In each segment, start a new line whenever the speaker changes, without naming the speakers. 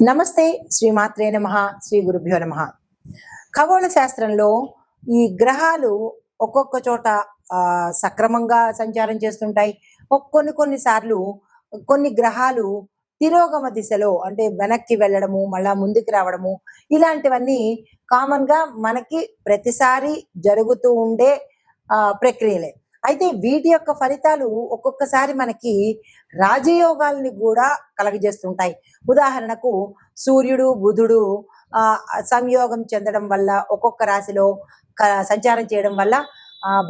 నమస్తే. శ్రీమాత్రే నమః. శ్రీ గురుభ్యో నమః. ఖగోళ శాస్త్రంలో ఈ గ్రహాలు ఒక్కొక్క చోట సక్రమంగా సంచారం చేస్తుంటాయి. కొన్ని సార్లు కొన్ని గ్రహాలు తిరోగమ దిశలో అంటే వెనక్కి వెళ్ళడము, మళ్ళా ముందుకు రావడము, ఇలాంటివన్నీ కామన్‌గా మనకి ప్రతిసారి జరుగుతూ ఉండే ప్రక్రియలే. అయితే వీటి యొక్క ఫలితాలు ఒక్కొక్కసారి మనకి రాజయోగాల్ని గూడా కలగజేస్తుంటాయి. ఉదాహరణకు సూర్యుడు, బుధుడు సంయోగం చెందడం వల్ల ఒక్కొక్క రాశిలో సంచారం చేయడం వల్ల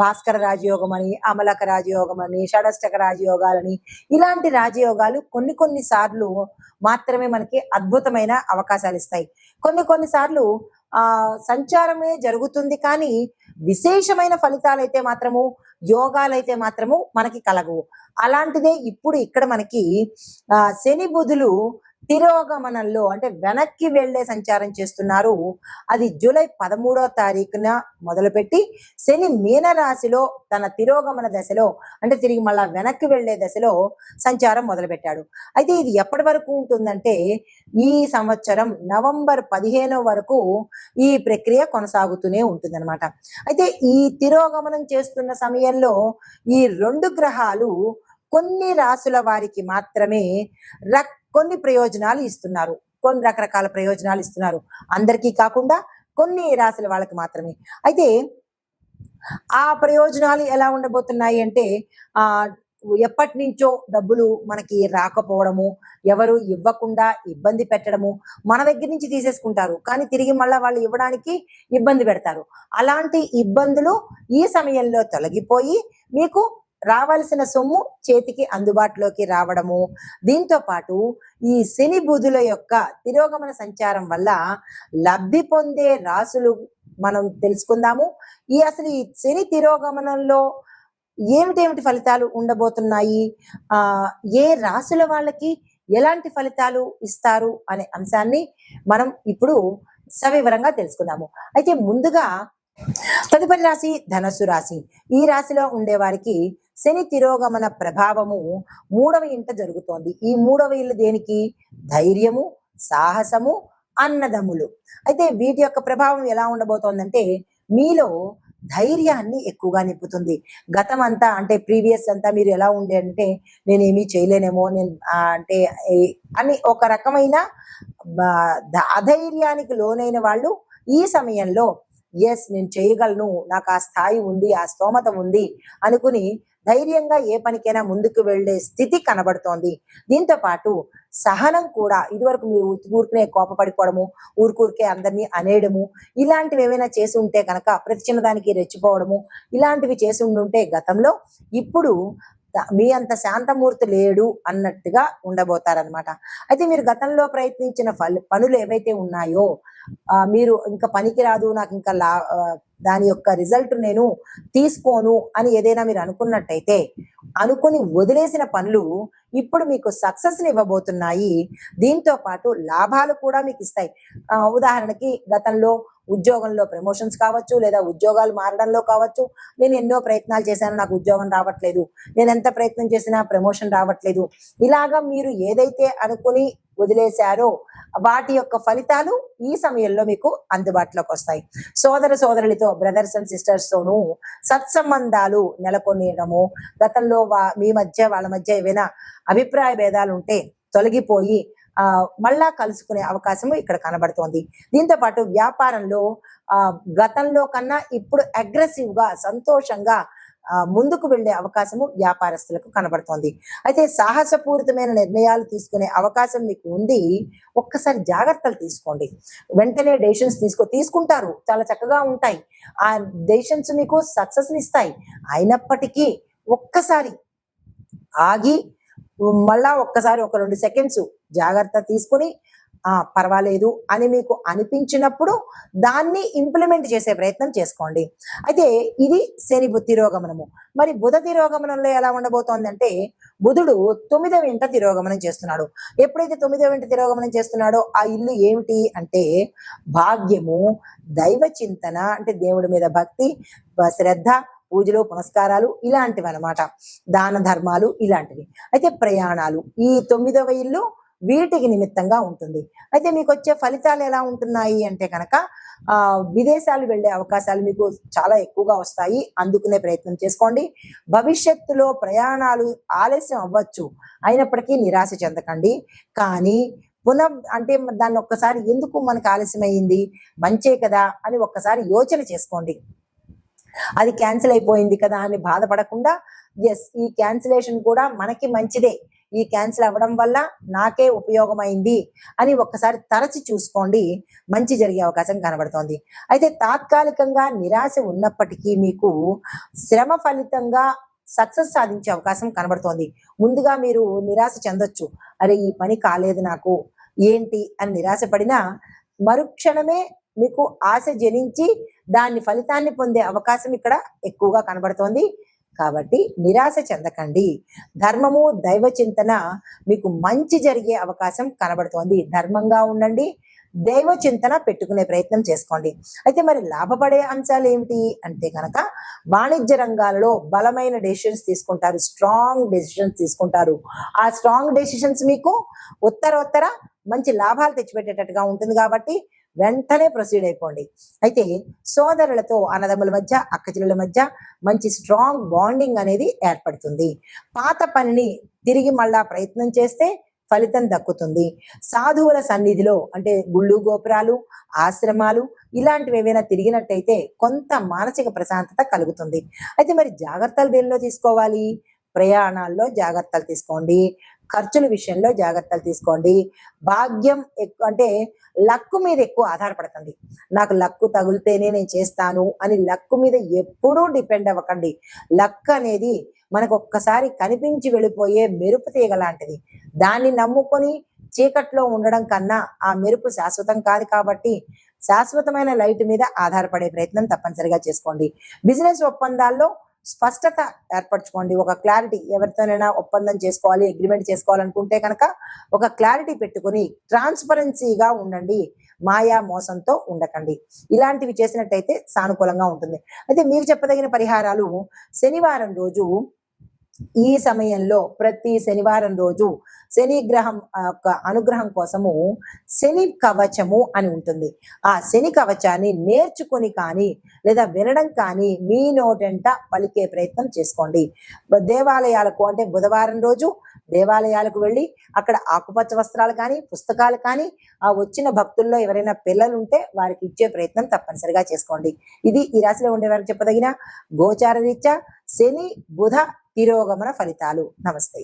భాస్కర రాజయోగం అని, అమలక రాజయోగం అని, షడష్టక రాజయోగాలని, ఇలాంటి రాజయోగాలు కొన్ని సార్లు మాత్రమే మనకి అద్భుతమైన అవకాశాలు ఇస్తాయి. కొన్ని సార్లు సంచారమే జరుగుతుంది కానీ విశేషమైన ఫలితాలైతే మాత్రము, యోగాలైతే మాత్రము మనకి కలగవు. అలాంటిదే ఇప్పుడు ఇక్కడ మనకి శని బుధులు తిరోగమనంలో అంటే వెనక్కి వెళ్లే సంచారం చేస్తున్నారు. అది జూలై 13వ తారీఖున మొదలుపెట్టి శని మీన రాశిలో తన తిరోగమన దశలో అంటే తిరిగి మళ్ళా వెనక్కి వెళ్లే దశలో సంచారం మొదలుపెట్టాడు. అయితే ఇది ఎప్పటి వరకు ఉంటుందంటే ఈ సంవత్సరం నవంబర్ 15 వరకు ఈ ప్రక్రియ కొనసాగుతూనే ఉంటుందన్నమాట. అయితే ఈ తిరోగమనం చేస్తున్న సమయంలో ఈ రెండు గ్రహాలు కొన్ని రాసుల వారికి మాత్రమే కొన్ని ప్రయోజనాలు ఇస్తున్నారు. కొన్ని రకరకాల ప్రయోజనాలు ఇస్తున్నారు. అందరికీ కాకుండా కొన్ని రాశుల వాళ్ళకి మాత్రమే. అయితే ఆ ప్రయోజనాలు ఎలా ఉండబోతున్నాయి అంటే ఎప్పటి నుంచో డబ్బులు మనకి రాకపోవడము, ఎవరు ఇవ్వకుండా ఇబ్బంది పెట్టడము, మన దగ్గర నుంచి తీసేసుకుంటారు కానీ తిరిగి మళ్ళీ వాళ్ళు ఇవ్వడానికి ఇబ్బంది పెడతారు. అలాంటి ఇబ్బందులు ఈ సమయంలో తొలగిపోయి మీకు రావాల్సిన సొమ్ము చేతికి అందుబాటులోకి రావడము, దీంతో పాటు ఈ శని బుధుల యొక్క తిరోగమన సంచారం వల్ల లబ్ధి పొందే రాసులు మనం తెలుసుకుందాము. అసలు ఈ శని తిరోగమనంలో ఏమిటి ఫలితాలు ఉండబోతున్నాయి, ఏ రాసుల వాళ్ళకి ఎలాంటి ఫలితాలు ఇస్తారు అనే అంశాన్ని మనం ఇప్పుడు సవివరంగా తెలుసుకుందాము. అయితే ముందుగా తదుపరి రాశి ధనస్సు రాశి. ఈ రాశిలో ఉండే వారికి శని తిరోగమన ప్రభావము 3వ ఇంట జరుగుతోంది. ఈ 3వ ఇల్లు దేనికి? ధైర్యము, సాహసము, అన్నదమ్ములు. అయితే వీటి యొక్క ప్రభావం ఎలా ఉండబోతోందంటే మీలో ధైర్యాన్ని ఎక్కువగా నింపుతుంది. గతం అంతా అంటే ప్రీవియస్ అంతా మీరు ఎలా ఉండే అంటే నేనేమీ చేయలేనేమో, నేను అంటే అని ఒక రకమైన అధైర్యానికి లోనైన వాళ్ళు ఈ సమయంలో నేను చేయగలను, నాకు ఆ స్థాయి ఉంది, ఆ స్తోమత ఉంది అనుకుని ధైర్యంగా ఏ పనికైనా ముందుకు వెళ్లే స్థితి కనబడుతోంది. దీంతో పాటు సహనం కూడా, ఇదివరకు మీరు ఊరికే కోపపడిపోవడము, ఊరికే అందరినీ అనేయడము, ఇలాంటివి ఏమైనా చేసి ఉంటే కనుక ప్రతి చిన్నదానికి రెచ్చిపోవడము, ఇలాంటివి చేసి ఉండుంటే గతంలో, ఇప్పుడు మీ అంత శాంతమూర్తి లేడు అన్నట్టుగా ఉండబోతారనమాట. అయితే మీరు గతంలో ప్రయత్నించిన పనులు ఏవైతే ఉన్నాయో మీరు ఇంకా పనికి రాదు, నాకు ఇంకా దాని యొక్క రిజల్ట్ నేను తీసుకోను అని ఏదైనా మీరు అనుకున్నట్టయితే అనుకుని వదిలేసిన పనులు ఇప్పుడు మీకు సక్సెస్ ని ఇవ్వబోతున్నాయి. దీంతో పాటు లాభాలు కూడా మీకు ఇస్తాయి. ఉదాహరణకి గతంలో ఉద్యోగంలో ప్రమోషన్స్ కావచ్చు, లేదా ఉద్యోగాలు మారడంలో కావచ్చు, నేను ఎన్నో ప్రయత్నాలు చేశాను, నాకు ఉద్యోగం రావట్లేదు, నేను ఎంత ప్రయత్నం చేసినా ప్రమోషన్ రావట్లేదు, ఇలాగా మీరు ఏదైతే అనుకుని వదిలేశారో వాటి యొక్క ఫలితాలు ఈ సమయంలో మీకు అందుబాటులోకి వస్తాయి. సోదరులతో, బ్రదర్స్ అండ్ సిస్టర్స్ తోనూ సత్సంబంధాలు నెలకొనేయడము, గతంలో మీ మధ్య వాళ్ళ మధ్య ఏవైనా అభిప్రాయ భేదాలు ఉంటే తొలగిపోయి మళ్ళా కలుసుకునే అవకాశము ఇక్కడ కనబడుతోంది. దీంతో పాటు వ్యాపారంలో గతంలో కన్నా ఇప్పుడు అగ్రెసివ్ గా, సంతోషంగా ముందుకు వెళ్లే అవకాశము వ్యాపారస్తులకు కనబడుతోంది. అయితే సాహసపూరితమైన నిర్ణయాలు తీసుకునే అవకాశం మీకు ఉంది. ఒక్కసారి జాగ్రత్తలు తీసుకోండి. వెంటనే డెసిషన్స్ తీసుకుంటారు, చాలా చక్కగా ఉంటాయి, ఆ డెసిషన్స్ మీకు సక్సెస్ ని ఇస్తాయి. అయినప్పటికీ ఒక్కసారి ఆగి మళ్ళా ఒక్కసారి ఒక 2 సెకండ్స్ జాగ్రత్త తీసుకుని పర్వాలేదు అని మీకు అనిపించినప్పుడు దాన్ని ఇంప్లిమెంట్ చేసే ప్రయత్నం చేసుకోండి. అయితే ఇది శని తిరోగమనము. మరి బుధ తిరోగమనంలో ఎలా ఉండబోతోంది అంటే బుధుడు 9వ ఇంట తిరోగమనం చేస్తున్నాడు. ఎప్పుడైతే 9వ ఇంట తిరోగమనం చేస్తున్నాడో ఆ ఇల్లు ఏమిటి అంటే భాగ్యము, దైవ చింతన అంటే దేవుడి మీద భక్తి, శ్రద్ధ, పూజలు, పునస్కారాలు ఇలాంటివి అనమాట, దాన ధర్మాలు ఇలాంటివి. అయితే ప్రయాణాలు, ఈ 9వ ఇల్లు వీటికి నిమిత్తంగా ఉంటుంది. అయితే మీకు వచ్చే ఫలితాలు ఎలా ఉంటున్నాయి అంటే కనుక విదేశాలు వెళ్ళే అవకాశాలు మీకు చాలా ఎక్కువగా వస్తాయి. అందుకునే ప్రయత్నం చేసుకోండి. భవిష్యత్తులో ప్రయాణాలు ఆలస్యం అవ్వచ్చు, అయినప్పటికీ నిరాశ చెందకండి. కానీ అంటే దాన్ని ఒక్కసారి ఎందుకు మనకు ఆలస్యమైంది, మంచే కదా అని ఒక్కసారి యోచన చేసుకోండి. అది క్యాన్సిల్ అయిపోయింది కదా అని బాధపడకుండా, ఎస్ ఈ క్యాన్సిలేషన్ కూడా మనకి మంచిదే, ఈ క్యాన్సిల్ అవ్వడం వల్ల నాకే ఉపయోగమైంది అని ఒక్కసారి తరచి చూసుకోండి. మంచి జరిగే అవకాశం కనబడుతోంది. అయితే తాత్కాలికంగా నిరాశ ఉన్నప్పటికీ మీకు శ్రమ ఫలితంగా సక్సెస్ సాధించే అవకాశం కనబడుతోంది. ముందుగా మీరు నిరాశ చెందొచ్చు, అరే ఈ పని కాలేదు నాకు ఏంటి అని నిరాశపడినా మరుక్షణమే మీకు ఆశ జనించి దాన్ని ఫలితాన్ని పొందే అవకాశం ఇక్కడ ఎక్కువగా కనబడుతోంది. కాబట్టి నిరాశ చెందకండి. ధర్మము దైవ చింతన మీకు మంచి జరిగే అవకాశం కనబడుతోంది. ధర్మంగా ఉండండి, దైవ చింతన పెట్టుకునే ప్రయత్నం చేసుకోండి. అయితే మరి లాభపడే అంశాలు ఏమిటి అంటే కనుక వాణిజ్య రంగాలలో బలమైన డెసిషన్స్ తీసుకుంటారు, స్ట్రాంగ్ డెసిషన్స్ తీసుకుంటారు. ఆ స్ట్రాంగ్ డెసిషన్స్ మీకు ఉత్తర మంచి లాభాలు తెచ్చిపెట్టేటట్టుగా ఉంటుంది. కాబట్టి వెంటనే ప్రొసీడ్ అయిపోండి. అయితే సోదరులతో, అన్నదమ్ముల మధ్య, అక్కచెల్లెల మధ్య మంచి స్ట్రాంగ్ బాండింగ్ అనేది ఏర్పడుతుంది. పాత పనిని తిరిగి మళ్ళా ప్రయత్నం చేస్తే ఫలితం దక్కుతుంది. సాధువుల సన్నిధిలో అంటే గుళ్ళు గోపురాలు, ఆశ్రమాలు ఇలాంటివి ఏవైనా తిరిగినట్టయితే కొంత మానసిక ప్రశాంతత కలుగుతుంది. అయితే మరి జాగ్రత్తలు దేనిలో తీసుకోవాలి? ప్రయాణాల్లో జాగ్రత్తలు తీసుకోండి, ఖర్చుల విషయంలో జాగ్రత్తలు తీసుకోండి. భాగ్యం అంటే లక్కు మీద ఎక్కువ ఆధారపడకండి. నాకు లక్కు తగిలితేనే నేను చేస్తాను అని లక్కు మీద ఎప్పుడూ డిపెండ్ అవ్వకండి. లక్ అనేది మనకు ఒక్కసారి కనిపించి వెళ్ళిపోయే మెరుపు తీగ లాంటిది. దాన్ని నమ్ముకొని చీకట్లో ఉండడం కన్నా ఆ మెరుపు శాశ్వతం కాదు. కాబట్టి శాశ్వతమైన లైట్ మీద ఆధారపడే ప్రయత్నం తప్పనిసరిగా చేసుకోండి. బిజినెస్ ఒప్పందాల్లో స్పష్టత ఏర్పరచుకోండి. ఒక క్లారిటీ, ఎవరితోనైనా ఒప్పందం చేసుకోవాలి, అగ్రిమెంట్ చేసుకోవాలనుకుంటే కనుక ఒక క్లారిటీ పెట్టుకుని ట్రాన్స్పరెన్సీగా ఉండండి. మాయా మోసంతో ఉండకండి. ఇలాంటివి చేసినట్టయితే సానుకూలంగా ఉంటుంది. అయితే మీకు చెప్పదగిన పరిహారాలు, శనివారం రోజు ఈ సమయంలో ప్రతి శనివారం రోజు శని గ్రహం యొక్క అనుగ్రహం కోసము శని కవచము అని ఉంటుంది. ఆ శని కవచాన్ని నేర్చుకొని కానీ లేదా వినడం కానీ మీ నోటంట పలికే ప్రయత్నం చేసుకోండి. దేవాలయాలకు అంటే బుధవారం రోజు దేవాలయాలకు వెళ్ళి అక్కడ ఆకుపచ్చ వస్త్రాలు కానీ, పుస్తకాలు కానీ, ఆ వచ్చిన భక్తుల్లో ఎవరైనా పిల్లలు ఉంటే వారికి ఇచ్చే ప్రయత్నం తప్పనిసరిగా చేసుకోండి. ఇది ఈ రాశిలో ఉండే వారికి చెప్పదగిన గోచార రీత్యా శని బుధ తిరోగమన ఫలితాలు. నమస్తే.